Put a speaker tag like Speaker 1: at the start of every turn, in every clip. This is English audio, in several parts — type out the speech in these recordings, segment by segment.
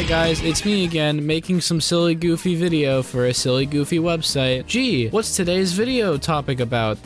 Speaker 1: guys, it's me again, making some silly goofy video for a silly goofy website. Gee, what's today's video topic about?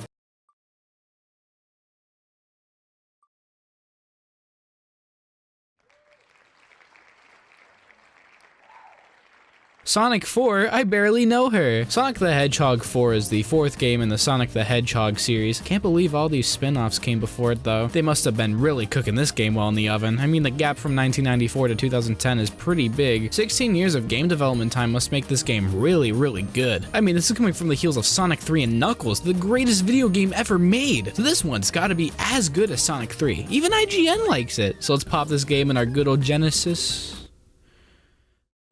Speaker 1: Sonic 4, I barely know her. Sonic the Hedgehog 4 is the fourth game in the Sonic the Hedgehog series. Can't believe all these spin-offs came before it though. They must have been really cooking this game well in the oven. I mean, the gap from 1994 to 2010 is pretty big. 16 years of game development time must make this game really, really good. I mean, this is coming from the heels of Sonic 3 and Knuckles, the greatest video game ever made. So this one's gotta be as good as Sonic 3. Even IGN likes it. So let's pop this game in our good old Genesis.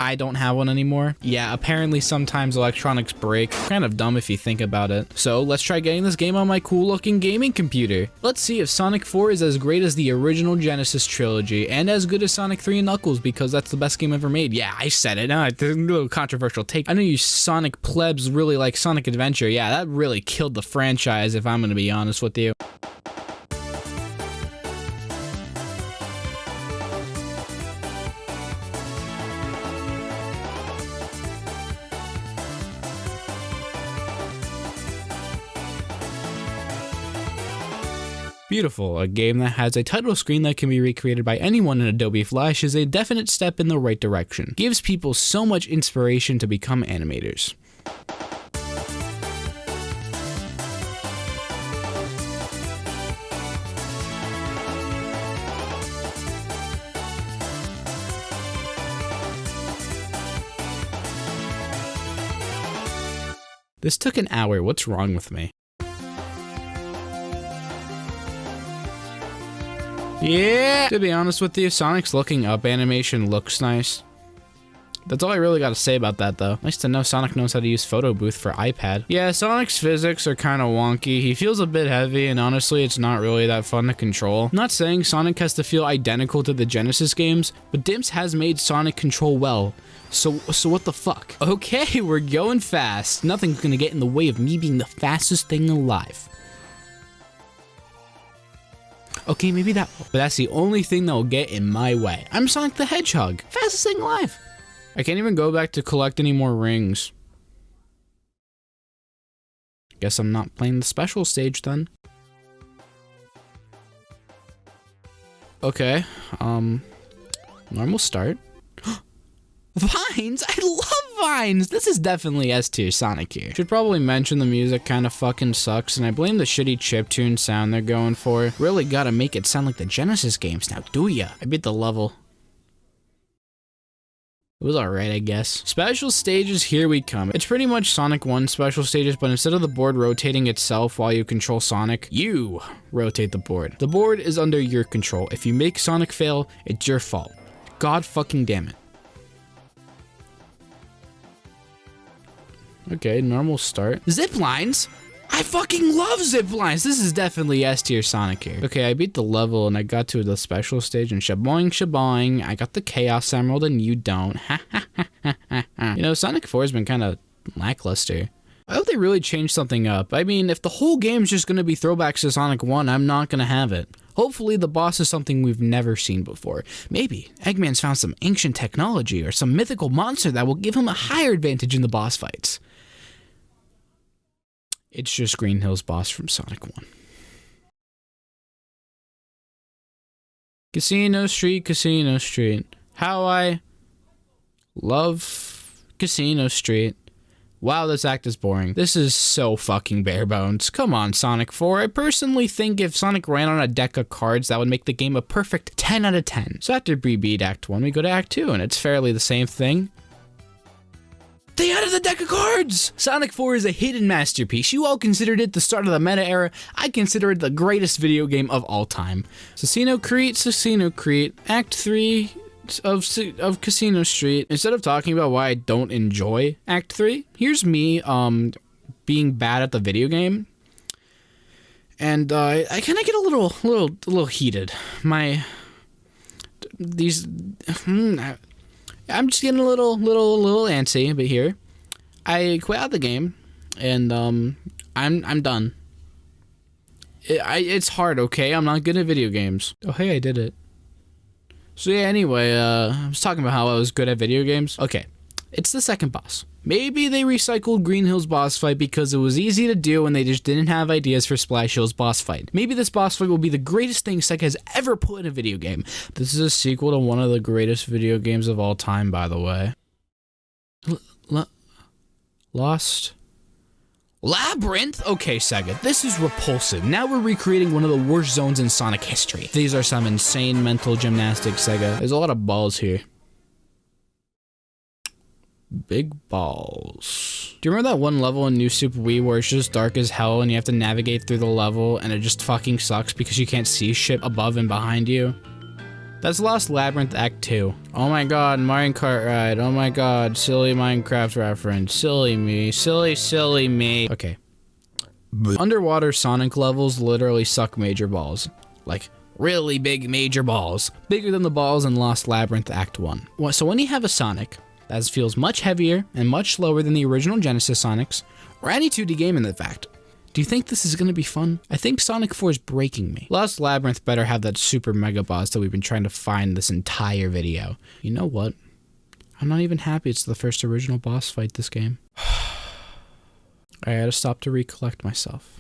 Speaker 1: I don't have one anymore. Yeah, apparently sometimes electronics break. Kind of dumb if you think about it. So let's try getting this game on my cool looking gaming computer. Let's see if Sonic 4 is as great as the original Genesis trilogy and as good as Sonic 3 and Knuckles, because that's the best game ever made. Yeah, I said it. It's a little controversial take. I know you Sonic plebs really like Sonic Adventure. Yeah, that really killed the franchise if I'm gonna be honest with you. Beautiful, a game that has a title screen that can be recreated by anyone in Adobe Flash is a definite step in the right direction. Gives people so much inspiration to become animators. This took an hour, what's wrong with me? Yeah! To be honest with you, Sonic's looking up animation looks nice. That's all I really gotta say about that though. Nice to know Sonic knows how to use Photo Booth for iPad. Yeah, Sonic's physics are kinda wonky. He feels a bit heavy and honestly it's not really that fun to control. I'm not saying Sonic has to feel identical to the Genesis games, but Dimps has made Sonic control well. So what the fuck? Okay, we're going fast. Nothing's gonna get in the way of me being the fastest thing alive. Okay, maybe that, but that's the only thing that will get in my way. I'm Sonic the Hedgehog, fastest thing alive. I can't even go back to collect any more rings. Guess I'm not playing the special stage then. Okay, normal start. Vines? I love Vines! This is definitely S tier Sonic here. Should probably mention the music kinda fucking sucks, and I blame the shitty chiptune sound they're going for. Really gotta make it sound like the Genesis games now, do ya? I beat the level. It was alright, I guess. Special stages, here we come. It's pretty much Sonic 1 special stages, but instead of the board rotating itself while you control Sonic, you rotate the board. The board is under your control. If you make Sonic fail, it's your fault. God fucking damn it. Okay, normal start. Zip lines? I fucking love zip lines. This is definitely S tier Sonic here. Okay, I beat the level and I got to the special stage and shaboing shaboing. I got the Chaos Emerald and you don't. Ha ha ha ha ha. You know, Sonic 4 has been kind of lackluster. I hope they really changed something up. I mean, if the whole game's just gonna be throwbacks to Sonic 1, I'm not gonna have it. Hopefully the boss is something we've never seen before. Maybe Eggman's found some ancient technology or some mythical monster that will give him a higher advantage in the boss fights. It's just Green Hill's boss from Sonic 1. Casino Street, Casino Street. How I love Casino Street. Wow, this act is boring. This is so fucking bare bones. Come on, Sonic 4. I personally think if Sonic ran on a deck of cards, that would make the game a perfect 10 out of 10. So after we beat Act 1, we go to Act 2, and it's fairly the same thing. They added the deck of cards! Sonic 4 is a hidden masterpiece. You all considered it the start of the meta era. I consider it the greatest video game of all time. Casino Crete, Act 3 of Casino Street. Instead of talking about why I don't enjoy Act 3, here's me being bad at the video game. And I kind of get a little heated. I'm just getting a little antsy, but here, I quit out the game, and I'm done. It's hard, okay? I'm not good at video games. Oh hey, I did it. So yeah, anyway, I was talking about how I was good at video games. Okay, it's the second boss. Maybe they recycled Green Hill's boss fight because it was easy to do and they just didn't have ideas for Splash Hill's boss fight. Maybe this boss fight will be the greatest thing Sega has ever put in a video game. This is a sequel to one of the greatest video games of all time, by the way. Lost Labyrinth? Okay, Sega, this is repulsive. Now we're recreating one of the worst zones in Sonic history. These are some insane mental gymnastics, Sega. There's a lot of balls here. Big balls. Do you remember that one level in New Super Wii where it's just dark as hell and you have to navigate through the level and it just fucking sucks because you can't see shit above and behind you? That's Lost Labyrinth Act 2. Oh my god, Mario Kart ride. Oh my god, silly Minecraft reference. Silly me. Silly me. Okay. Underwater Sonic levels literally suck major balls. Like, really big major balls. Bigger than the balls in Lost Labyrinth Act 1. So when you have a Sonic that feels much heavier and much slower than the original Genesis Sonics, or any 2D game in fact, do you think this is gonna be fun? I think Sonic 4 is breaking me. Lost Labyrinth better have that super mega boss that we've been trying to find this entire video. You know what? I'm not even happy it's the first original boss fight this game. I gotta stop to recollect myself.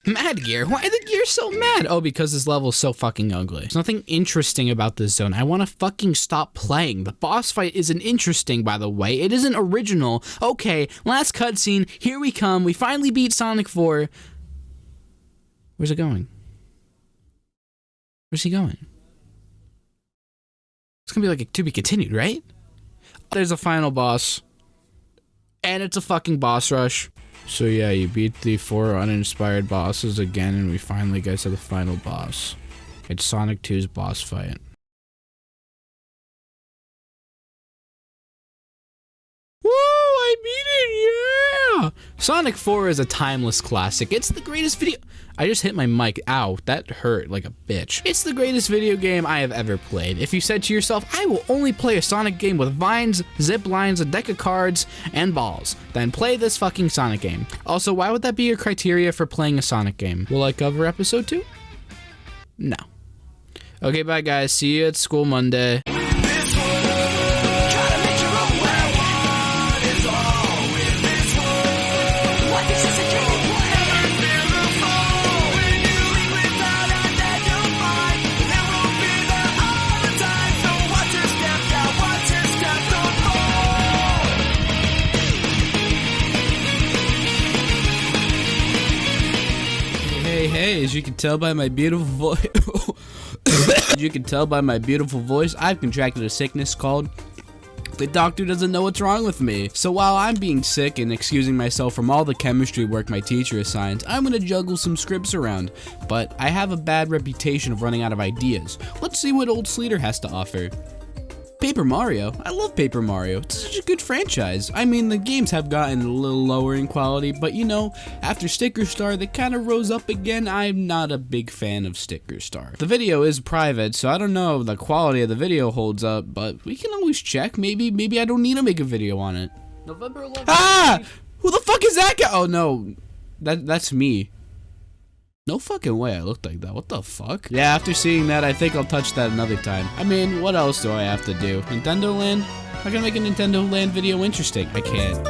Speaker 1: Mad Gear? Why are the gears so mad? Oh, because this level is so fucking ugly. There's nothing interesting about this zone. I want to fucking stop playing. The boss fight isn't interesting, by the way. It isn't original. Okay, last cutscene. Here we come. We finally beat Sonic 4. Where's it going? Where's he going? It's gonna be like a to be continued, right? There's a final boss. And it's a fucking boss rush. So yeah, you beat the 4 uninspired bosses again, and we finally get to the final boss. It's Sonic 2's boss fight. Woo! I beat it! Yeah! Sonic 4 is a timeless classic. It's the greatest video. I just hit my mic. Ow, that hurt like a bitch. It's the greatest video game I have ever played. If you said to yourself, I will only play a Sonic game with vines, zip lines, a deck of cards, and balls, then play this fucking Sonic game. Also, why would that be your criteria for playing a Sonic game? Will I cover episode 2? No. Okay, bye guys. See you at school Monday. Hey, as you can tell by my beautiful voice, I've contracted a sickness called the doctor doesn't know what's wrong with me. So while I'm being sick and excusing myself from all the chemistry work my teacher assigns, I'm gonna juggle some scripts around. But I have a bad reputation of running out of ideas. Let's see what old Sleater has to offer. Paper Mario? I love Paper Mario. It's such a good franchise. I mean, the games have gotten a little lower in quality, but you know, after Sticker Star, they kind of rose up again. I'm not a big fan of Sticker Star. The video is private, so I don't know if the quality of the video holds up, but we can always check. Maybe I don't need to make a video on it. November 11th. Ah! Who the fuck is that guy? Oh no, that's me. No fucking way I looked like that. What the fuck? Yeah, after seeing that, I think I'll touch that another time. I mean, what else do I have to do? Nintendo Land? How can I make a Nintendo Land video interesting? I can't.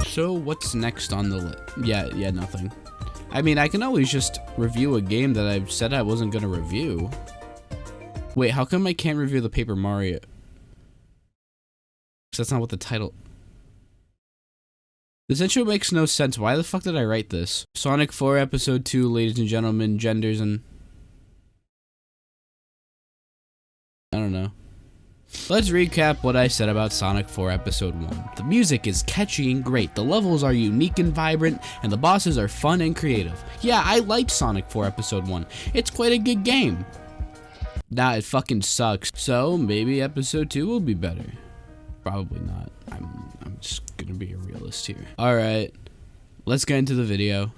Speaker 1: So, what's next on the list? Yeah, nothing. I mean, I can always just review a game that I've said I wasn't gonna review. Wait, how come I can't review the Paper Mario? Because that's not what the title... This intro makes no sense. Why the fuck did I write this? Sonic 4 Episode 2, ladies and gentlemen, genders and... I don't know. Let's recap what I said about Sonic 4 Episode 1. The music is catchy and great, the levels are unique and vibrant, and the bosses are fun and creative. Yeah, I liked Sonic 4 Episode 1. It's quite a good game. Nah, it fucking sucks. So, maybe Episode 2 will be better. Probably not. I'm just gonna be a realist here. Alright, let's get into the video.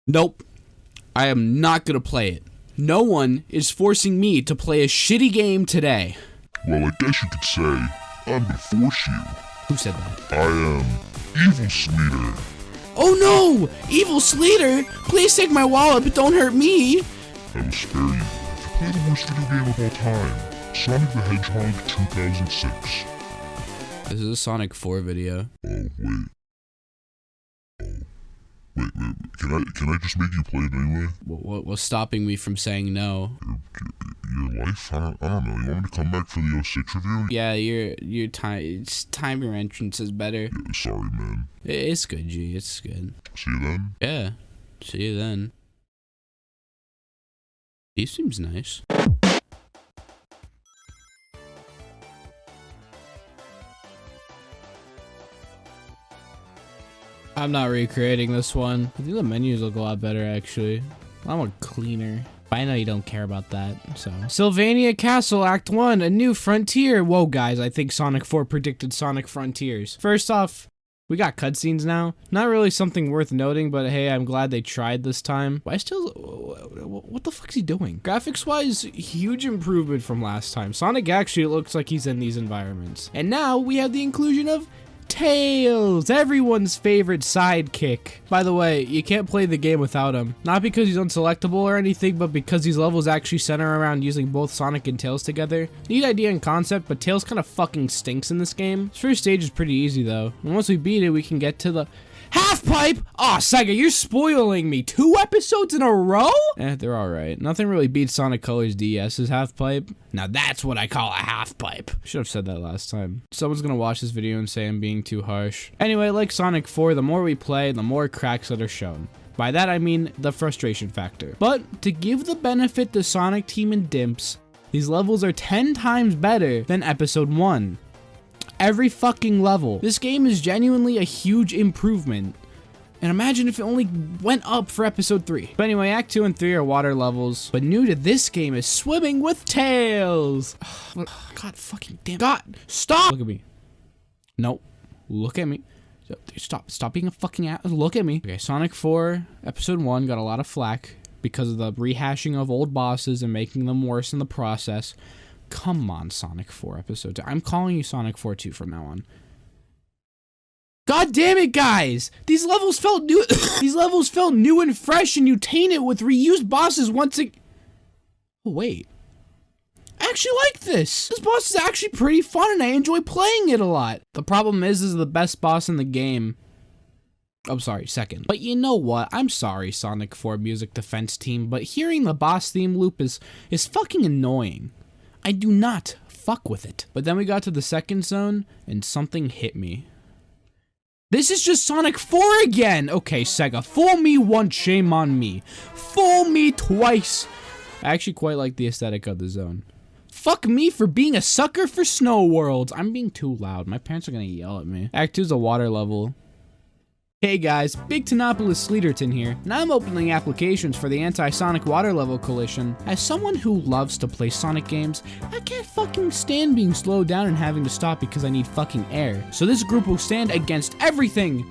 Speaker 1: Nope. I am not gonna play it. No one is forcing me to play a shitty game today.
Speaker 2: Well, I guess you could say, I'm gonna force you.
Speaker 1: Who said that?
Speaker 2: I am Evil Sleater.
Speaker 1: Oh no! Evil Sleater! Please take my wallet, but don't hurt me!
Speaker 2: I will spare you. If you play the worst video game of all time, Sonic the Hedgehog 2006.
Speaker 1: This is a Sonic 4 video.
Speaker 2: Oh, wait. Wait. Can I just make you play it anyway?
Speaker 1: What's stopping me from saying no?
Speaker 2: Your life? I don't know. You want me to come back for the 06 review?
Speaker 1: Yeah, your time your entrance is better.
Speaker 2: Yeah, sorry, man.
Speaker 1: It's good, G. It's good.
Speaker 2: See you then?
Speaker 1: Yeah. See you then. He seems nice. I'm not recreating this one. I think the menus look a lot better, actually. A lot more cleaner. But I know you don't care about that, so. Sylvania Castle, Act 1, a new frontier. Whoa, guys, I think Sonic 4 predicted Sonic Frontiers. First off, we got cutscenes now. Not really something worth noting, but hey, I'm glad they tried this time. But I still, what the fuck's he doing? Graphics-wise, huge improvement from last time. Sonic actually looks like he's in these environments. And now we have the inclusion of Tails, everyone's favorite sidekick. By the way, you can't play the game without him. Not because he's unselectable or anything, but because these levels actually center around using both Sonic and Tails together. Neat idea and concept, but Tails kind of fucking stinks in this game. This first stage is pretty easy though. And once we beat it, we can get to the half pipe. Aw, Sega, you're spoiling me. 2 episodes in a row? They're alright. Nothing really beats Sonic Colors DS's half pipe. Now that's what I call a half pipe. Should have said that last time. Someone's gonna watch this video and say I'm being too harsh. Anyway, like Sonic 4, the more we play, the more cracks that are shown. By that I mean the frustration factor. But to give the benefit to Sonic Team and Dimps, these levels are 10 times better than episode 1. Every fucking level. This game is genuinely a huge improvement. And imagine if it only went up for episode 3. But anyway, Act 2 and 3 are water levels. But new to this game is swimming with Tails. God fucking damn. God, stop. Look at me. Nope. Look at me. Stop being a fucking ass. Look at me. Okay, Sonic 4, episode 1 got a lot of flack because of the rehashing of old bosses and making them worse in the process. Come on, Sonic 4 episode 2. I'm calling you Sonic 4 2 from now on. God damn it, guys! These levels felt new. These levels felt new and fresh, and you taint it with reused bosses once again. Oh, wait. I actually like this. This boss is actually pretty fun, and I enjoy playing it a lot. The problem is the best boss in the game. I'm sorry, second. But you know what? I'm sorry, Sonic 4 Music Defense Team, but hearing the boss theme loop is fucking annoying. I do not fuck with it. But then we got to the second zone, and something hit me. This is just Sonic 4 again! Okay, Sega, fool me once, shame on me. Fool me twice! I actually quite like the aesthetic of the zone. Fuck me for being a sucker for snow worlds. I'm being too loud. My parents are gonna yell at me. Act 2 is a water level. Hey guys, Big Tanopolis Sleeterton here, and I'm opening applications for the Anti-Sonic Water Level Coalition. As someone who loves to play Sonic games, I can't fucking stand being slowed down and having to stop because I need fucking air. So this group will stand against everything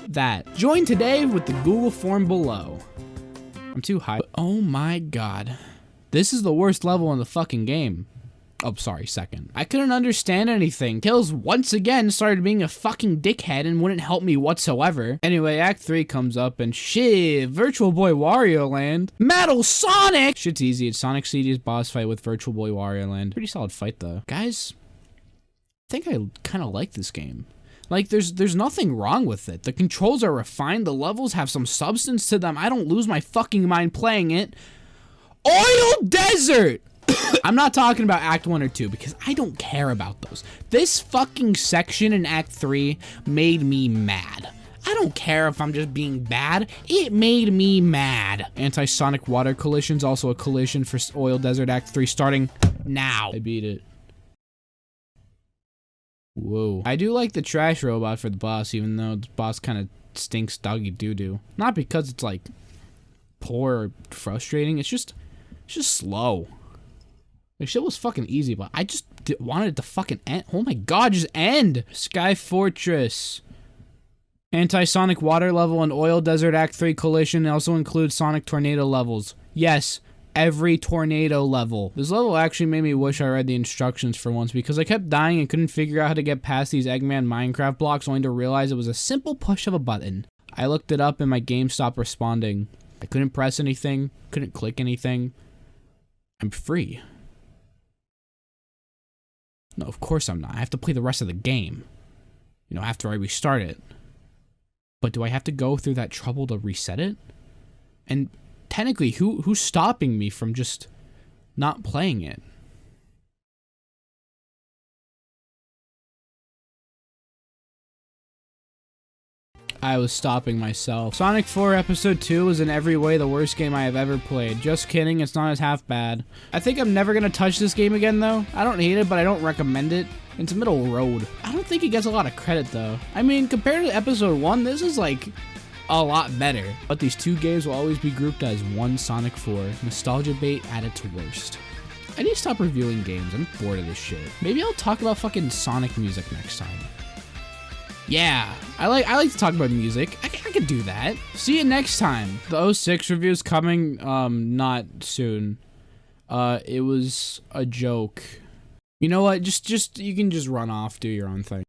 Speaker 1: that. Join today with the Google form below. I'm too high. Oh my god. This is the worst level in the fucking game. Oh, sorry, second. I couldn't understand anything. Tails once again started being a fucking dickhead and wouldn't help me whatsoever. Anyway, Act 3 comes up and shit, Virtual Boy Wario Land. Metal Sonic! Shit's easy. It's Sonic CD's boss fight with Virtual Boy Wario Land. Pretty solid fight though. Guys, I think I kind of like this game. Like, there's nothing wrong with it. The controls are refined. The levels have some substance to them. I don't lose my fucking mind playing it. Oil Desert! I'm not talking about Act 1 or 2 because I don't care about those. This fucking section in Act 3 made me mad. I don't care if I'm just being bad. It made me mad. Anti-Sonic Water Collision's also a collision for Oil Desert Act 3 starting now. I beat it. Whoa. I do like the trash robot for the boss, even though the boss kind of stinks doggy doo-doo. Not because it's like poor or frustrating, it's just slow. Like, shit was fucking easy, but I just wanted it to fucking end. Oh my god, just end! Sky Fortress. Anti-Sonic Water Level and Oil Desert Act 3 Collision also includes Sonic Tornado levels. Yes, every tornado level. This level actually made me wish I read the instructions for once because I kept dying and couldn't figure out how to get past these Eggman Minecraft blocks only to realize it was a simple push of a button. I looked it up and my game stopped responding. I couldn't press anything, couldn't click anything. I'm free. No, of course I'm not. I have to play the rest of the game, you know, after I restart it. But do I have to go through that trouble to reset it? And technically, who's stopping me from just not playing it? I was stopping myself. Sonic 4 Episode 2 was in every way the worst game I have ever played. Just kidding, it's not as half bad. I think I'm never gonna touch this game again though. I don't hate it, but I don't recommend it. It's a middle road. I don't think it gets a lot of credit though. I mean, compared to Episode 1, this is like a lot better. But these two games will always be grouped as one Sonic 4. Nostalgia bait at its worst. I need to stop reviewing games. I'm bored of this shit. Maybe I'll talk about fucking Sonic music next time. Yeah, I like to talk about music. I could do that. See you next time. The 06 review is coming, not soon. It was a joke. You know what? Just you can just run off, do your own thing.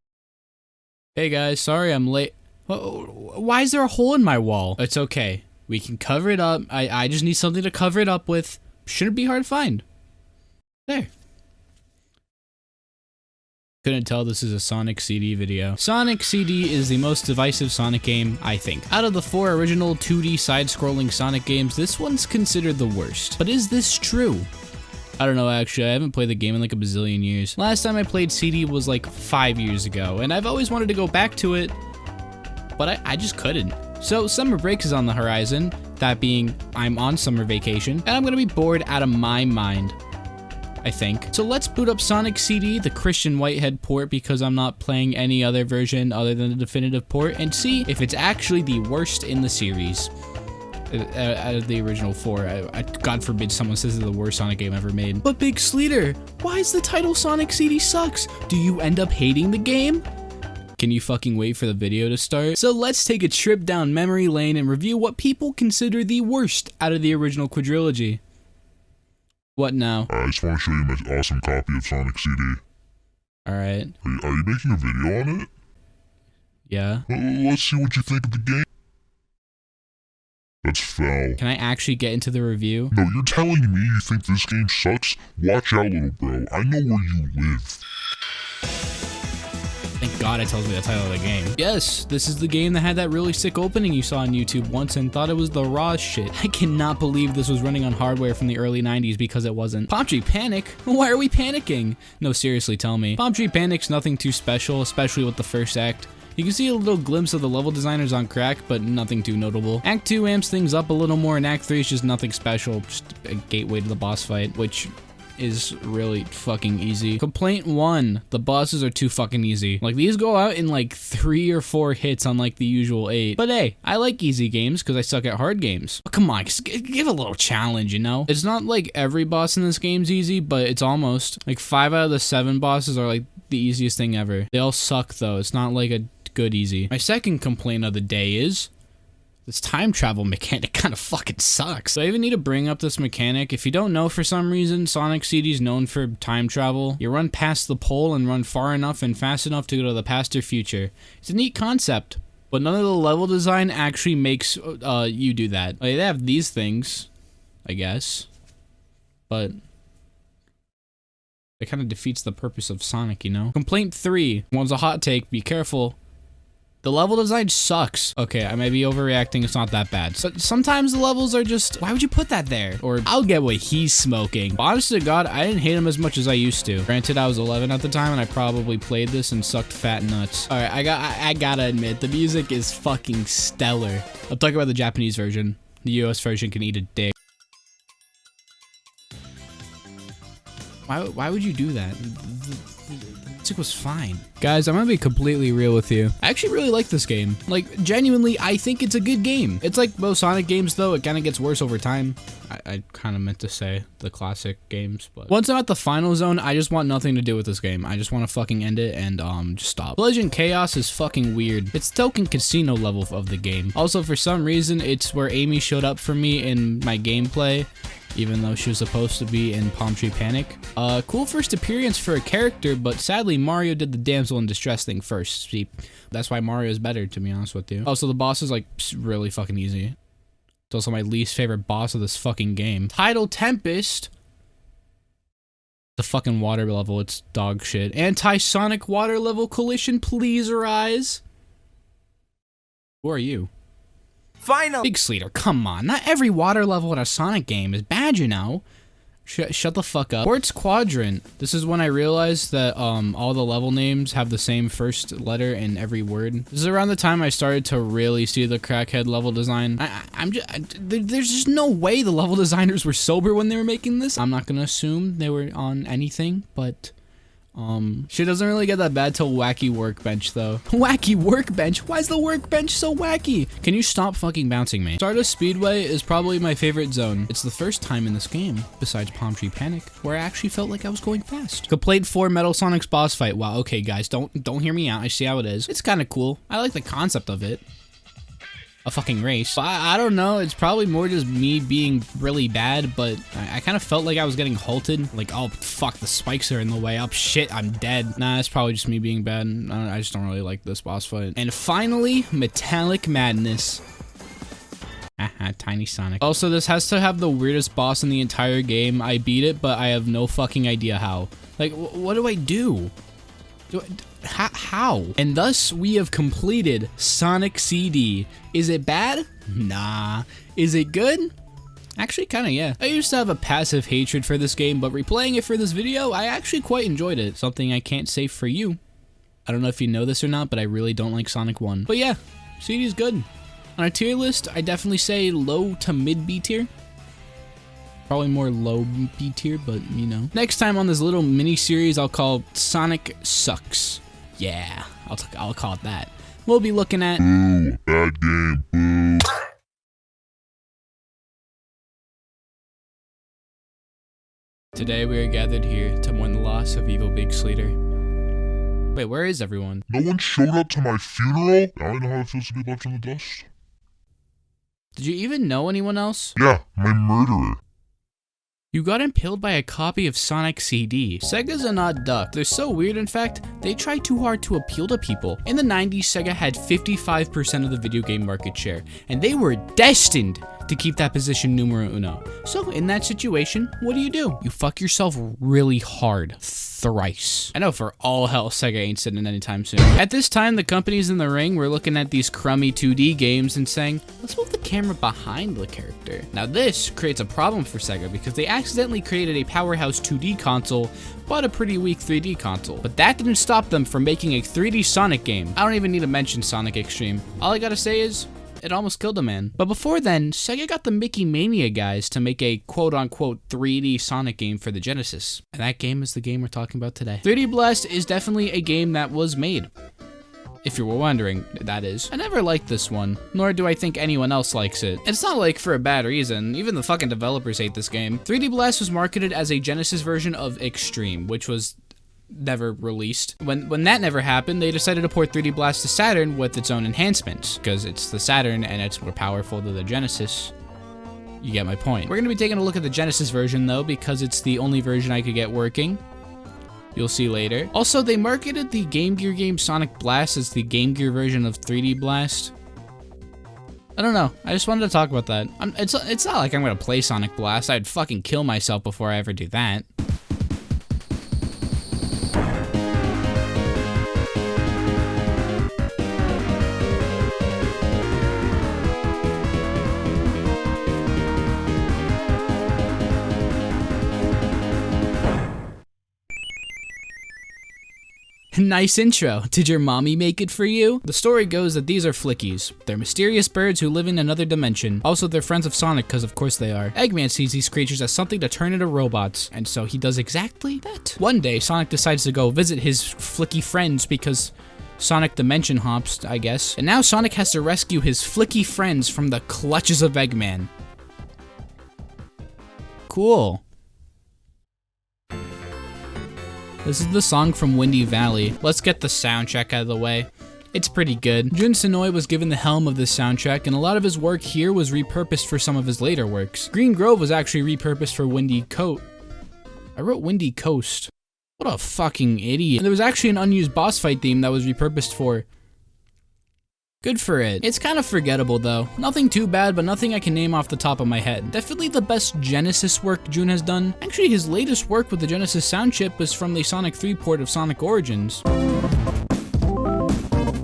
Speaker 1: Hey guys, sorry I'm late. Why is there a hole in my wall? It's okay. We can cover it up. I just need something to cover it up with. Shouldn't be hard to find. There. Couldn't tell this is a Sonic CD video. Sonic CD is the most divisive Sonic game, I think. Out of the 4 original 2D side-scrolling Sonic games, this one's considered the worst. But is this true? I don't know actually, I haven't played the game in like a bazillion years. Last time I played CD was like 5 years ago, and I've always wanted to go back to it, but I just couldn't. So summer break is on the horizon, that being I'm on summer vacation, and I'm gonna be bored out of my mind, I think. So let's boot up Sonic CD, the Christian Whitehead port, because I'm not playing any other version other than the definitive port, and see if it's actually the worst in the series. Out of the original 4. God forbid someone says it's the worst Sonic game ever made. But Big Sleeter, why is the title Sonic CD sucks? Do you end up hating the game? Can you fucking wait for the video to start? So let's take a trip down memory lane and review what people consider the worst out of the original quadrilogy. What now?
Speaker 2: I just want to show you my awesome copy of Sonic CD.
Speaker 1: Alright.
Speaker 2: Are you making a video on it?
Speaker 1: Yeah.
Speaker 2: Let's see what you think of the game. That's foul.
Speaker 1: Can I actually get into the review?
Speaker 2: No, you're telling me you think this game sucks? Watch out, little bro. I know where you live.
Speaker 1: Thank God it tells me the title of the game. Yes, this is the game that had that really sick opening you saw on YouTube once and thought it was the raw shit. I cannot believe this was running on hardware from the early 90s because it wasn't. Palm Tree Panic? Why are we panicking? No, seriously, tell me. Palm Tree Panic's nothing too special, especially with the first act. You can see a little glimpse of the level designers on crack, but nothing too notable. Act 2 amps things up a little more, and Act 3 is just nothing special, just a gateway to the boss fight, which is really fucking easy. Complaint 1, the bosses are too fucking easy. Like, these go out in like 3 or 4 hits on like the usual 8. But hey, I like easy games because I suck at hard games. Oh, come on, just give a little challenge, you know? It's not like every boss in this game's easy, but it's almost. Like 5 out of the 7 bosses are like the easiest thing ever. They all suck though. It's not like a good easy. My second complaint of the day is this time travel mechanic kind of fucking sucks. So I even need to bring up this mechanic. If you don't know, for some reason, Sonic CD is known for time travel. You run past the pole and run far enough and fast enough to go to the past or future. It's a neat concept, but none of the level design actually makes you do that. Like, they have these things, I guess, but it kind of defeats the purpose of Sonic, you know? Complaint 3. One's a hot take, be careful. The level design sucks. Okay, I may be overreacting, it's not that bad. But sometimes the levels are just, why would you put that there? Or, I'll get what he's smoking. But honest to God, I didn't hate him as much as I used to. Granted, I was 11 at the time and I probably played this and sucked fat nuts. Alright, I gotta admit, the music is fucking stellar. I'm talking about the Japanese version. The US version can eat a dick. Why would you do that? The music was fine. Guys, I'm gonna be completely real with you. I actually really like this game. Like, genuinely, I think it's a good game. It's like most Sonic games, though. It kind of gets worse over time. I kind of meant to say the classic games, but once I'm at the final zone, I just want nothing to do with this game. I just want to fucking end it and just stop. Legend Chaos is fucking weird. It's token casino level of the game. Also, for some reason, it's where Amy showed up for me in my gameplay, even though she was supposed to be in Palm Tree Panic. Cool first appearance for a character, but sadly Mario did the damsel in distress thing first. See, that's why Mario is better, to be honest with you. Also, the boss is like really fucking easy. It's also my least favorite boss of this fucking game. Tidal Tempest. The fucking water level, it's dog shit. Anti-sonic water level collision, please arise. Who are you?
Speaker 3: Final.
Speaker 1: Bigsleeter, come on. Not every water level in a Sonic game is bad, you know. Shut the fuck up. Quartz Quadrant. This is when I realized that all the level names have the same first letter in every word. This is around the time I started to really see the crackhead level design. There's just no way the level designers were sober when they were making this. I'm not gonna assume they were on anything, but shit doesn't really get that bad till Wacky Workbench, though. Wacky Workbench? Why is the workbench so wacky? Can you stop fucking bouncing me? Stardust Speedway is probably my favorite zone. It's the first time in this game, besides Palm Tree Panic, where I actually felt like I was going fast. Complete 4 Metal Sonic's boss fight. Wow, okay guys, don't hear me out. I see how it is. It's kind of cool. I like the concept of it. A fucking race. But I don't know, it's probably more just me being really bad, but I kind of felt like I was getting halted. Like, oh fuck, the spikes are in the way. Oh shit, I'm dead. Nah, it's probably just me being bad. I just don't really like this boss fight. And finally, Metallic Madness. Haha, Tiny Sonic. Also, this has to have the weirdest boss in the entire game. I beat it, but I have no fucking idea how. Like, what do I do? How? And thus, we have completed Sonic CD. Is it bad? Nah. Is it good? Actually, kinda, yeah. I used to have a passive hatred for this game, but replaying it for this video, I actually quite enjoyed it. Something I can't say for you. I don't know if you know this or not, but I really don't like Sonic 1. But yeah, CD's good. On a tier list, I definitely say low to mid B tier. Probably more low B tier, but you know. Next time on this little mini series, I'll call Sonic Sucks. Yeah, I'll call it that. We'll be looking at
Speaker 2: Boo, bad game, boo.
Speaker 1: Today we are gathered here to mourn the loss of evil Bigsleeter. Wait, where is everyone?
Speaker 2: No one showed up to my funeral? Now I know how it feels to be left in the dust.
Speaker 1: Did you even know anyone else?
Speaker 2: Yeah, my murderer.
Speaker 1: You got impaled by a copy of Sonic CD. Sega's an odd duck. They're so weird, in fact, they try too hard to appeal to people. In the 90s, Sega had 55% of the video game market share, and they were destined to keep that position numero uno. So in that situation, what do? You fuck yourself really hard. Thrice. I know for all hell, Sega ain't sitting anytime soon. At this time, the companies in the ring were looking at these crummy 2D games and saying, let's move the camera behind the character. Now this creates a problem for Sega because they accidentally created a powerhouse 2D console, but a pretty weak 3D console. But that didn't stop them from making a 3D Sonic game. I don't even need to mention Sonic Extreme. All I gotta say is, it almost killed a man. But before then, Sega got the Mickey Mania guys to make a quote-unquote 3D Sonic game for the Genesis. And that game is the game we're talking about today. 3D Blast is definitely a game that was made. If you were wondering, that is. I never liked this one, nor do I think anyone else likes it. It's not like for a bad reason, even the fucking developers hate this game. 3D Blast was marketed as a Genesis version of Extreme, which was never released. When that never happened, they decided to port 3D Blast to Saturn with its own enhancements, because it's the Saturn and it's more powerful than the Genesis. You get my point. We're going to be taking a look at the Genesis version though, because it's the only version I could get working. You'll see later. Also, they marketed the Game Gear game Sonic Blast as the Game Gear version of 3D Blast. I don't know. I just wanted to talk about that. It's not like I'm going to play Sonic Blast. I'd fucking kill myself before I ever do that. Nice intro. Did your mommy make it for you? The story goes that these are flickies. They're mysterious birds who live in another dimension. Also, they're friends of Sonic, because of course they are. Eggman sees these creatures as something to turn into robots, and so he does exactly that. One day, Sonic decides to go visit his flicky friends because Sonic dimension hops, I guess. And now Sonic has to rescue his flicky friends from the clutches of Eggman. Cool. This is the song from Windy Valley. Let's get the soundtrack out of the way. It's pretty good. Jun Senoi was given the helm of this soundtrack, and a lot of his work here was repurposed for some of his later works. Green Grove was actually repurposed for Windy Coast. I wrote Windy Coast. What a fucking idiot. And there was actually an unused boss fight theme that was repurposed for Good for it. It's kind of forgettable though. Nothing too bad, but nothing I can name off the top of my head. Definitely the best Genesis work Jun has done. Actually, his latest work with the Genesis sound chip was from the Sonic 3 port of Sonic Origins.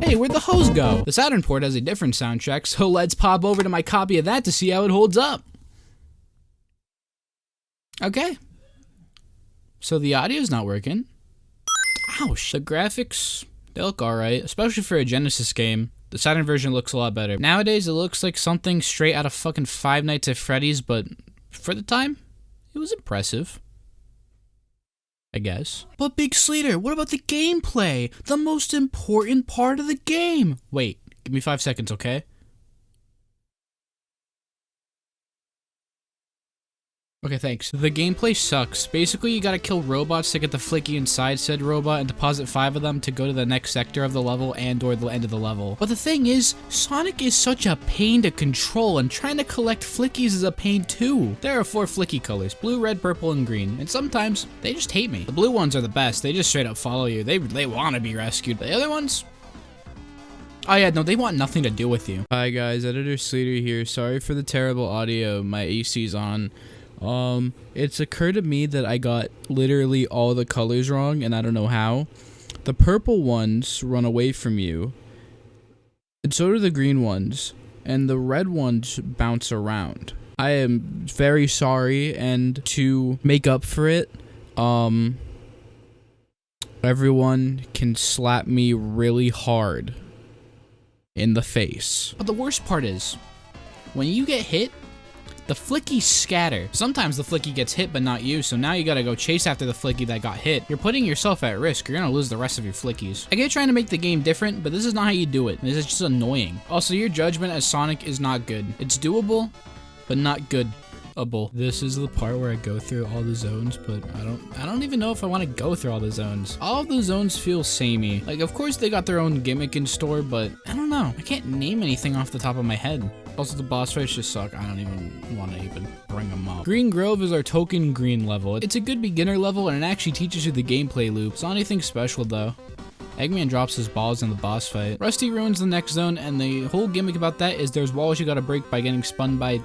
Speaker 1: Hey, where'd the hose go? The Saturn port has a different soundtrack, so let's pop over to my copy of that to see how it holds up. Okay. So the audio's not working. Ouch. The graphics, they look alright, especially for a Genesis game. The Saturn version looks a lot better. Nowadays, it looks like something straight out of fucking Five Nights at Freddy's, but for the time, it was impressive. I guess. But Big Sleeter, what about the gameplay? The most important part of the game. Wait, give me 5 seconds, okay? Okay, thanks. The gameplay sucks. Basically, you gotta kill robots to get the flicky inside said robot and deposit 5 of them to go to the next sector of the level and or the end of the level. But the thing is, Sonic is such a pain to control, and trying to collect flickies is a pain too. There are 4 flicky colors: blue, red, purple, and green, and sometimes they just hate me. The blue ones are the best. They just straight up follow you. They want to be rescued. The other ones, oh yeah, no, they want nothing to do with you. Hi guys, Editor Sleater here. Sorry for the terrible audio. My AC's on. It's occurred to me that I got literally all the colors wrong, and I don't know how. The purple ones run away from you, and so do the green ones, and the red ones bounce around. I am very sorry, and to make up for it, everyone can slap me really hard in the face. But the worst part is, when you get hit, the flickies scatter. Sometimes the flicky gets hit but not you, so now you gotta go chase after the flicky that got hit. You're putting yourself at risk. You're gonna lose the rest of your flickies. I get trying to make the game different, but this is not how you do it. This is just annoying. Also, your judgment as Sonic is not good. It's doable, but not good-able. This is the part where I go through all the zones, but I don't even know if I want to go through all the zones. All of the zones feel samey. Like, of course they got their own gimmick in store, but I don't know. I can't name anything off the top of my head. Also, the boss fights just suck. I don't even want to even bring them up. Green Grove is our token green level. It's a good beginner level, and it actually teaches you the gameplay loop. It's not anything special, though. Eggman drops his balls in the boss fight. Rusty ruins the next zone, and the whole gimmick about that is there's walls you gotta break by getting spun by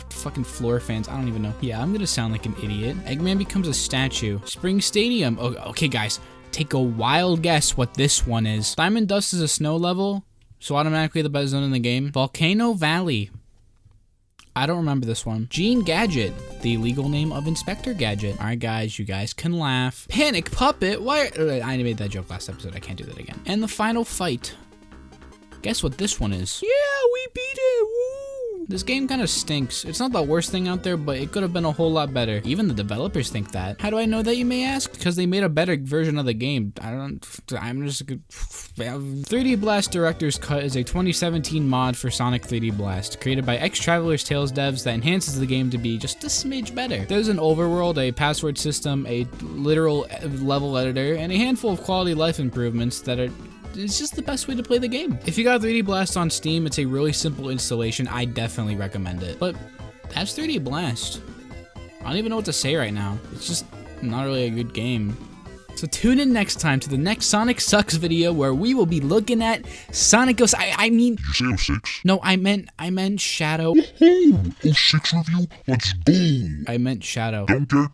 Speaker 1: fucking floor fans. I don't even know. Yeah, I'm gonna sound like an idiot. Eggman becomes a statue. Spring Stadium. Oh, okay, guys. Take a wild guess what this one is. Diamond Dust is a snow level, so automatically the best zone in the game. Volcano Valley. I don't remember this one. Gene Gadget, the legal name of Inspector Gadget. All right, guys, you guys can laugh. Panic Puppet. Why? I made that joke last episode. I can't do that again. And the final fight. Guess what this one is? Yeah, we beat it. Woo! This game kind of stinks. It's not the worst thing out there, but it could have been a whole lot better. Even the developers think that. How do I know that, you may ask? Because they made a better version of the game. I'm just... 3D Blast Director's Cut is a 2017 mod for Sonic 3D Blast, created by ex-Traveler's Tales devs that enhances the game to be just a smidge better. There's an overworld, a password system, a literal level editor, and a handful of quality life improvements that are... It's just the best way to play the game. If you got 3D Blast on Steam, it's a really simple installation. I definitely recommend it. But that's 3D Blast. I don't even know what to say right now. It's just not really a good game. So tune in next time to the next Sonic Sucks video, where we will be looking at Sonic Ghost. I mean...
Speaker 2: Did you say 06?
Speaker 1: No, I meant Shadow.
Speaker 2: Woohoo! 06 review? Let's go!
Speaker 1: I meant Shadow.
Speaker 2: Don't care.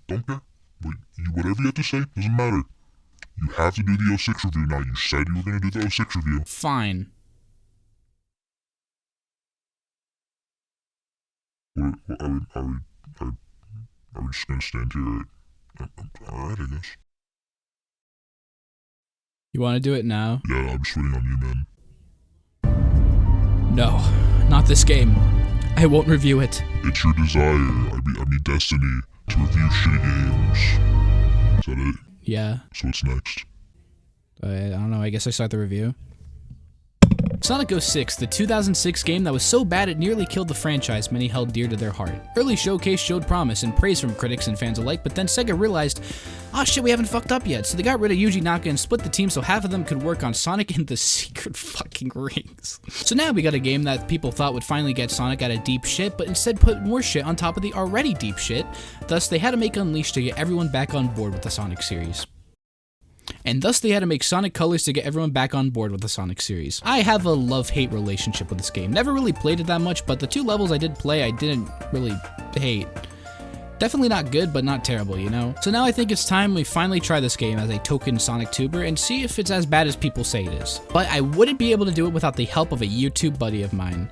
Speaker 2: Don't care. Wait, whatever you have to say, doesn't matter. You have to do the 06 review now. You said you were going to do the 06 review.
Speaker 1: Fine.
Speaker 2: Are we just going to stand here? Alright, I guess.
Speaker 1: You want to do it now?
Speaker 2: Yeah, I'm just waiting on you, man.
Speaker 1: No, not this game. I won't review it.
Speaker 2: It's your desire, I mean destiny, to review shitty games. Is that it?
Speaker 1: Yeah.
Speaker 2: So what's next?
Speaker 1: I don't know, I guess I start the review. Sonic 06, the 2006 game that was so bad it nearly killed the franchise many held dear to their heart. Early showcase showed promise and praise from critics and fans alike, but then Sega realized, oh shit, we haven't fucked up yet, so they got rid of Yuji Naka and split the team so half of them could work on Sonic and the Secret fucking Rings. So now we got a game that people thought would finally get Sonic out of deep shit, but instead put more shit on top of the already deep shit, thus they had to make Unleashed to get everyone back on board with the Sonic series. and thus they had to make Sonic Colors to get everyone back on board with the Sonic series. I have a love-hate relationship with this game. Never really played it that much, but the 2 levels I did play, I didn't really hate. Definitely not good, but not terrible, you know? So now I think it's time we finally try this game as a token Sonic tuber and see if it's as bad as people say it is. But I wouldn't be able to do it without the help of a YouTube buddy of mine.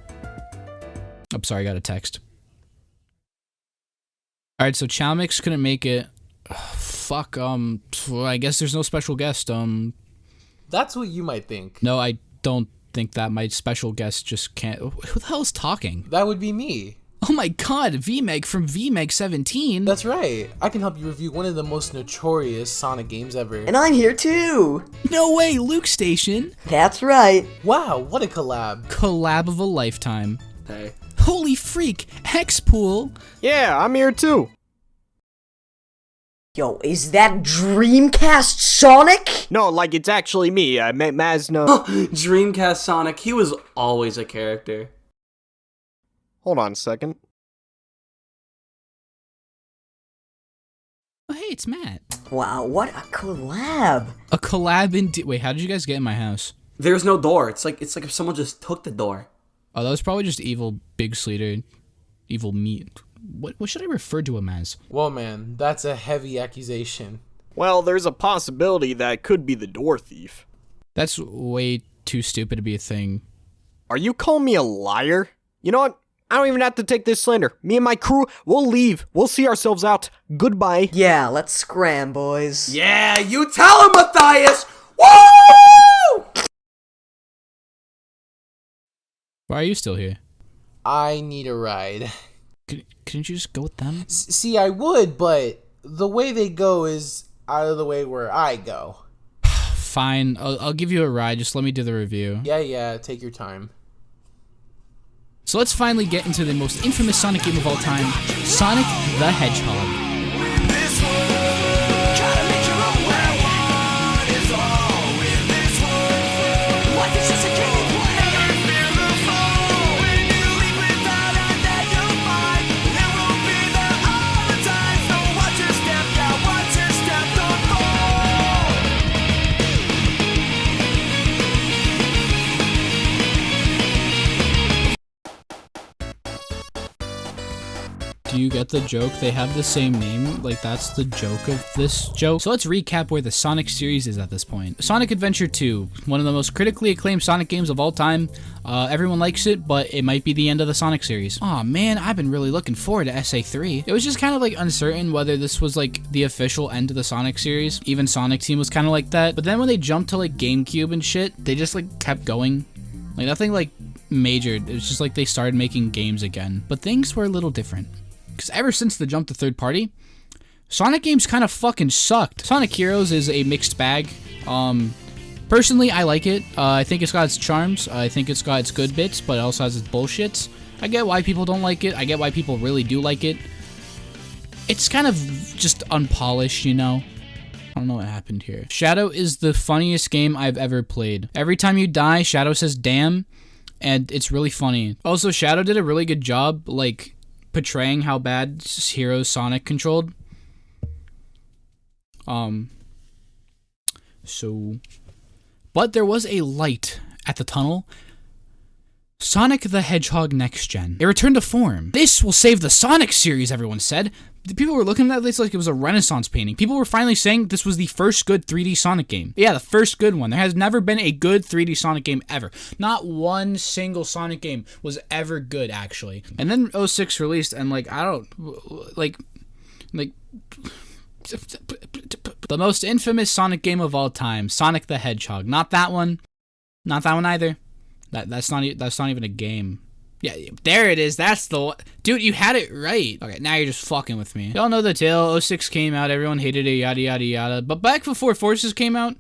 Speaker 1: I'm sorry, I got a text. Alright, so Chalmix couldn't make it. Fuck, I guess there's no special guest,
Speaker 3: That's what you might think.
Speaker 1: No, I don't think that. My special guest just can't. Who the hell is talking?
Speaker 3: That would be me.
Speaker 1: Oh my god, VMeg from VMeg 17.
Speaker 3: That's right. I can help you review one of the most notorious Sonic games ever.
Speaker 4: And I'm here too!
Speaker 1: No way, Luke Station.
Speaker 4: That's right.
Speaker 3: Wow, what a collab.
Speaker 1: Collab of a lifetime.
Speaker 3: Hey.
Speaker 1: Holy freak, X-Pool.
Speaker 5: Yeah, I'm here too.
Speaker 4: Yo, is that Dreamcast Sonic?
Speaker 5: No, like it's actually me, Mazno.
Speaker 6: Dreamcast Sonic, he was always a character.
Speaker 5: Hold on a second.
Speaker 1: Oh, hey, it's Matt.
Speaker 4: Wow, what a collab.
Speaker 1: A collab indeed. Wait, how did you guys get in my house?
Speaker 6: There's no door. It's like if someone just took the door.
Speaker 1: Oh, that was probably just evil bigsleeter, evil meat. What should I refer to him as?
Speaker 3: Well, man, that's a heavy accusation.
Speaker 5: Well, there's a possibility that it could be the door thief.
Speaker 1: That's way too stupid to be a thing.
Speaker 5: Are you calling me a liar? You know what? I don't even have to take this slander. Me and my crew, we'll leave. We'll see ourselves out. Goodbye.
Speaker 4: Yeah, let's scram, boys.
Speaker 6: Yeah, you tell him, Matthias! Woo!
Speaker 1: Why are you still here?
Speaker 3: I need a ride.
Speaker 1: Couldn't you just go with them?
Speaker 3: See, I would, but the way they go is out of the way where I go.
Speaker 1: Fine, I'll give you a ride. Just let me do the review.
Speaker 3: Yeah, take your time.
Speaker 1: So let's finally get into the most infamous Sonic game of all time, Sonic the Hedgehog. Do you get the joke? They have the same name. Like, that's the joke of this joke. So let's recap where the Sonic series is at this point. Sonic Adventure 2, one of the most critically acclaimed Sonic games of all time. Everyone likes it, but it might be the end of the Sonic series. Aw, man, I've been really looking forward to SA3. It was just kind of like uncertain whether this was like the official end of the Sonic series. Even Sonic Team was kind of like that. But then when they jumped to like GameCube and shit, they just like kept going. Like nothing like majored. It was just like they started making games again. But things were a little different. Because ever since the jump to third party, Sonic games kind of fucking sucked. Sonic Heroes is a mixed bag. Personally, I like it. I think it's got its charms. I think it's got its good bits, but it also has its bullshits. I get why people don't like it. I get why people really do like it. It's kind of just unpolished, you know? I don't know what happened here. Shadow is the funniest game I've ever played. Every time you die, Shadow says damn, and it's really funny. Also, Shadow did a really good job, like, portraying how bad Heroes Sonic controlled. But there was a light at the tunnel. Sonic the Hedgehog Next Gen. It returned to form. This will save the Sonic series, everyone said. People were looking at this like it was a Renaissance painting. People were finally saying this was the first good 3D Sonic game. Yeah, the first good one. There has never been a good 3D Sonic game ever. Not one single Sonic game was ever good, actually. And then 06 released, and like, I don't, like, the most infamous Sonic game of all time, Sonic the Hedgehog. Not that one. Not that one either. That's not even a game. Yeah, there it is. That's the one. Dude, you had it right. Okay, now you're just fucking with me. Y'all know the tale. 06 came out. Everyone hated it, yada, yada, yada. But back before Forces came out,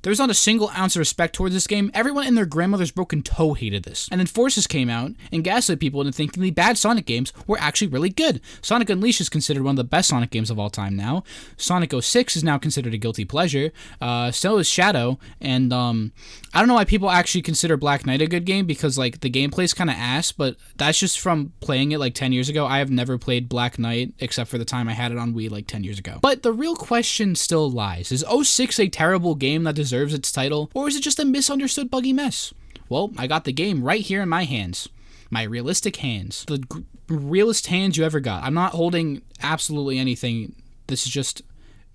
Speaker 1: There was not a single ounce of respect towards this game. Everyone and their grandmother's broken toe hated this. And then Forces came out and gaslit people into thinking the bad Sonic games were actually really good. Sonic Unleashed is considered one of the best Sonic games of all time now. Sonic 06 is now considered a guilty pleasure. So is Shadow. And I don't know why people actually consider Black Knight a good game, because like the gameplay's kind of ass, but that's just from playing it like 10 years ago. I have never played Black Knight except for the time I had it on Wii like 10 years ago. But the real question still lies. Is 06 a terrible game that deserves its title, or is it just a misunderstood buggy mess? Well, I got the game right here in my hands. My realistic hands. The realest hands you ever got. I'm not holding absolutely anything. This is just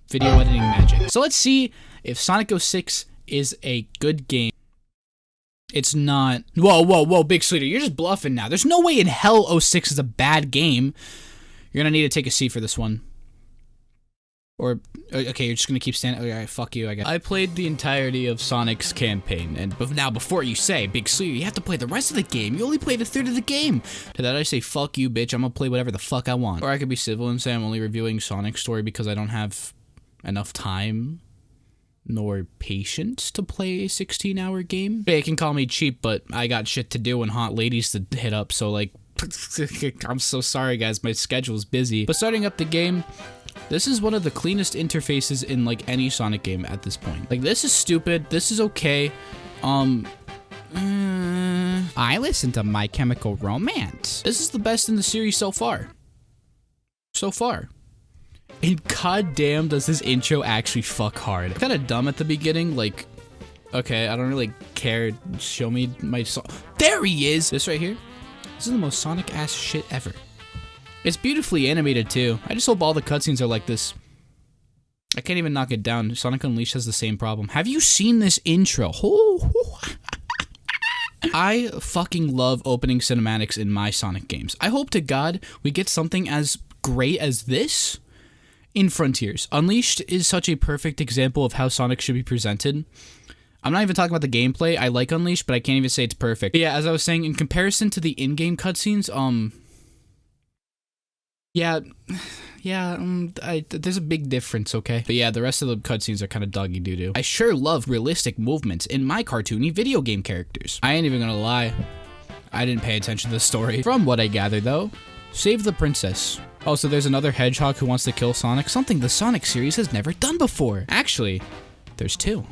Speaker 1: video editing magic. So let's see if Sonic 06 is a good game. It's not. Whoa, Big Sleeter, you're just bluffing now. There's no way in hell 06 is a bad game. You're gonna need to take a seat for this one. Or, okay, you're just gonna keep standing. Alright, fuck you, I guess. I played the entirety of Sonic's campaign, and now before you say, Big Sleeter, you have to play the rest of the game. You only played a third of the game. To that I say, fuck you, bitch, I'm gonna play whatever the fuck I want. Or I could be civil and say I'm only reviewing Sonic's story because I don't have enough time nor patience to play a 16-hour game. They can call me cheap, but I got shit to do and hot ladies to hit up, so like, I'm so sorry guys, my schedule's busy. But starting up the game, this is one of the cleanest interfaces in like any Sonic game at this point. Like, this is stupid, this is okay. I listen to My Chemical Romance. This is the best in the series so far. And goddamn, does this intro actually fuck hard. Kind of dumb at the beginning, like, okay, I don't really care. Show me my song. There he is! This right here, this is the most Sonic-ass shit ever. It's beautifully animated, too. I just hope all the cutscenes are like this. I can't even knock it down. Sonic Unleashed has the same problem. Have you seen this intro? I fucking love opening cinematics in my Sonic games. I hope to God we get something as great as this in Frontiers. Unleashed is such a perfect example of how Sonic should be presented. I'm not even talking about the gameplay. I like Unleashed, but I can't even say it's perfect. But yeah, as I was saying, in comparison to the in-game cutscenes, there's a big difference, okay? But yeah, the rest of the cutscenes are kind of doggy doo-doo. I sure love realistic movements in my cartoony video game characters. I ain't even gonna lie, I didn't pay attention to the story. From what I gather, though, save the princess. Oh, so there's another hedgehog who wants to kill Sonic, something the Sonic series has never done before. Actually, there's two.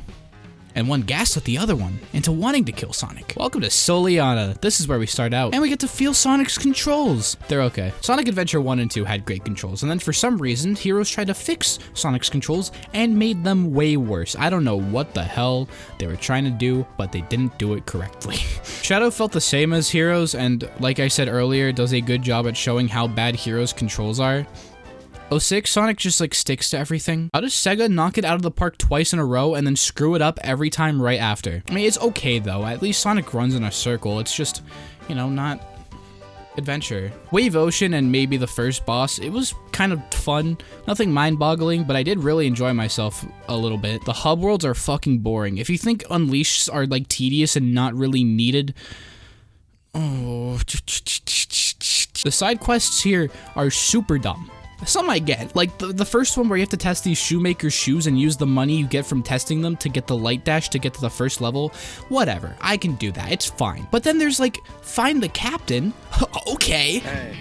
Speaker 1: And one gaslit the other one into wanting to kill Sonic. Welcome to Soliana. This is where we start out. And we get to feel Sonic's controls. They're okay. Sonic Adventure 1 and 2 had great controls, and then for some reason, Heroes tried to fix Sonic's controls and made them way worse. I don't know what the hell they were trying to do, but they didn't do it correctly. Shadow felt the same as Heroes, and like I said earlier, does a good job at showing how bad Heroes' controls are. 06, Sonic just like sticks to everything. How does Sega knock it out of the park twice in a row and then screw it up every time right after? I mean, it's okay though. At least Sonic runs in a circle. It's just, you know, not Adventure. Wave Ocean and maybe the first boss, it was kind of fun. Nothing mind-boggling, but I did really enjoy myself a little bit. The hub worlds are fucking boring. If you think Unleashed are like tedious and not really needed, oh, the side quests here are super dumb. Some I get, like the first one where you have to test these shoemaker's shoes and use the money you get from testing them to get the light dash to get to the first level. Whatever, I can do that, it's fine. But then there's like, find the captain. Okay.
Speaker 5: Hey.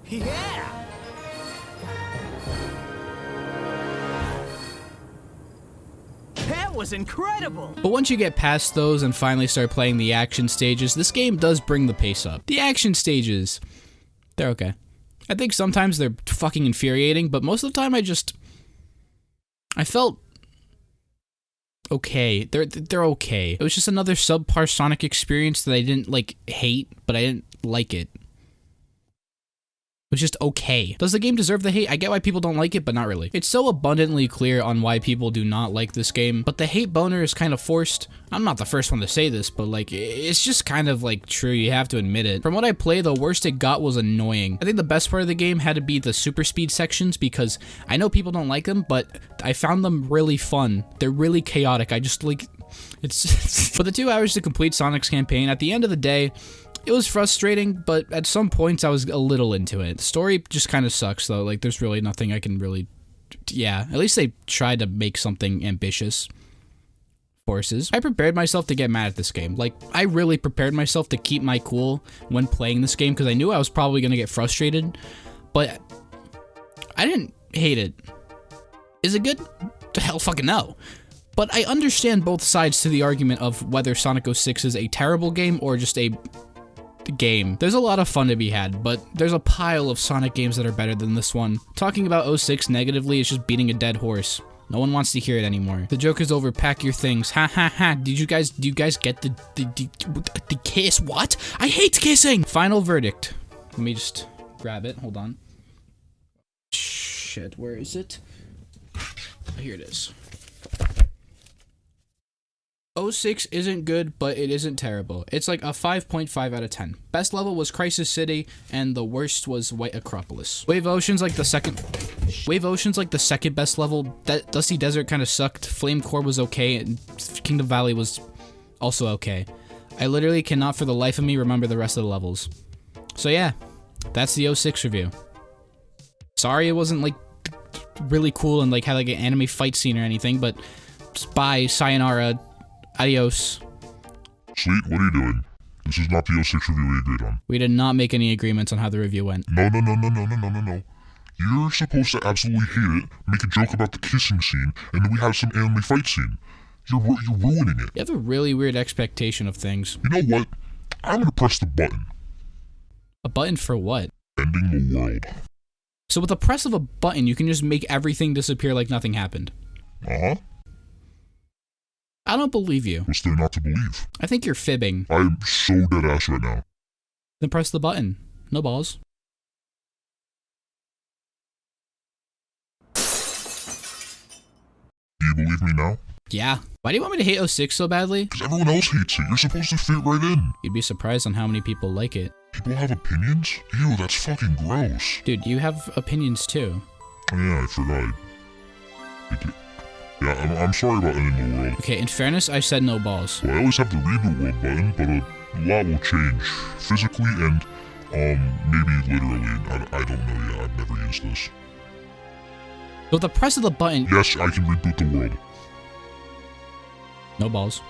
Speaker 6: Yeah! That was incredible!
Speaker 1: But once you get past those and finally start playing the action stages, this game does bring the pace up. The action stages, they're okay. I think sometimes they're fucking infuriating, but most of the time I felt okay. They're okay. It was just another subpar Sonic experience that I didn't like hate, but I didn't like it. It was just okay. Does the game deserve the hate? I get why people don't like it, but not really. It's so abundantly clear on why people do not like this game, but the hate boner is kind of forced. I'm not the first one to say this, but like, it's just kind of like true, you have to admit it. From what I played, the worst it got was annoying. I think the best part of the game had to be the super speed sections, because I know people don't like them, but I found them really fun. They're really chaotic. I just like, it's for the 2 hours to complete Sonic's campaign, at the end of the day, it was frustrating, but at some points I was a little into it. The story just kind of sucks though, like there's really nothing I can really yeah, at least they tried to make something ambitious. Forces. I prepared myself to get mad at this game. Like, I really prepared myself to keep my cool when playing this game because I knew I was probably going to get frustrated, but I didn't hate it. Is it good? Hell fucking no. But I understand both sides to the argument of whether Sonic 06 is a terrible game or just a game. There's a lot of fun to be had, but there's a pile of Sonic games that are better than this one. Talking about 06 negatively is just beating a dead horse. No one wants to hear it anymore. The joke is over. Pack your things. Ha ha ha. Do you guys get the kiss? What? I hate kissing. Final verdict. Let me just grab it. Hold on. Shit, where is it? Here it is. 06 isn't good, but it isn't terrible. It's like a 5.5 out of 10. Best level was Crisis City, and the worst was White Acropolis. Wave Ocean's like the second best level. Dusty Desert kind of sucked. Flame Core was okay, and Kingdom Valley was also okay. I literally cannot for the life of me remember the rest of the levels. So yeah, that's the 06 review. Sorry it wasn't like really cool and like had like an anime fight scene or anything, but bye, sayonara. Adios.
Speaker 2: Sleet, what are you doing? This is not the 06 review we agreed on.
Speaker 1: We did not make any agreements on how the review went.
Speaker 2: No. You're supposed to absolutely hate it, make a joke about the kissing scene, and then we have some anime fight scene. You're ruining it.
Speaker 1: You have a really weird expectation of things.
Speaker 2: You know what? I'm gonna press the button.
Speaker 1: A button for what?
Speaker 2: Ending the world.
Speaker 1: So with the press of a button, you can just make everything disappear like nothing happened.
Speaker 2: Uh-huh.
Speaker 1: I don't believe you.
Speaker 2: What's there not to believe?
Speaker 1: I think you're fibbing.
Speaker 2: I'm so dead ass right now.
Speaker 1: Then press the button. No balls.
Speaker 2: Do you believe me now?
Speaker 1: Yeah. Why do you want me to hate 06 so badly?
Speaker 2: Because everyone else hates it. You're supposed to fit right in.
Speaker 1: You'd be surprised on how many people like it.
Speaker 2: People have opinions? Ew, that's fucking gross.
Speaker 1: Dude, you have opinions too.
Speaker 2: Oh yeah, I forgot. Yeah, I'm sorry about ending the world.
Speaker 1: Okay, in fairness, I said no balls.
Speaker 2: Well, I always have the reboot world button, but a lot will change. Physically and, maybe literally. I don't know yet. I've never used this.
Speaker 1: So with the press of the button...
Speaker 2: Yes, I can reboot the world.
Speaker 1: No balls.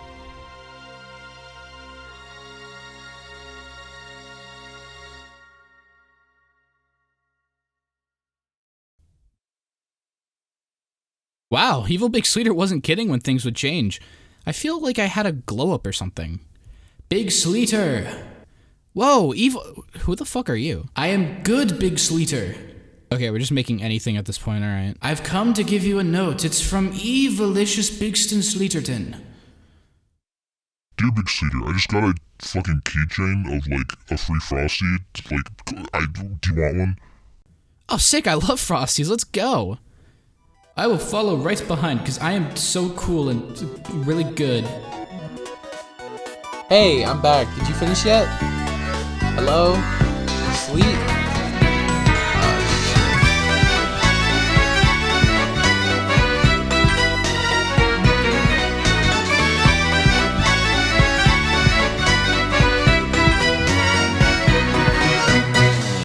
Speaker 1: Wow, Evil Big Sleeter wasn't kidding when things would change. I feel like I had a glow up or something. Big Sleeter! Whoa, Evil... Who the fuck are you? I am good, Big Sleeter. Okay, we're just making anything at this point, alright. I've come to give you a note. It's from Evilicious Bigston Sleeterton.
Speaker 2: Dear Big Sleeter, I just got a fucking keychain of, like, a free Frosty. Like, do you want one?
Speaker 1: Oh, sick, I love Frosties. Let's go. I will follow right behind because I am so cool and really good.
Speaker 3: Hey, I'm back. Did you finish yet? Hello? Sleep?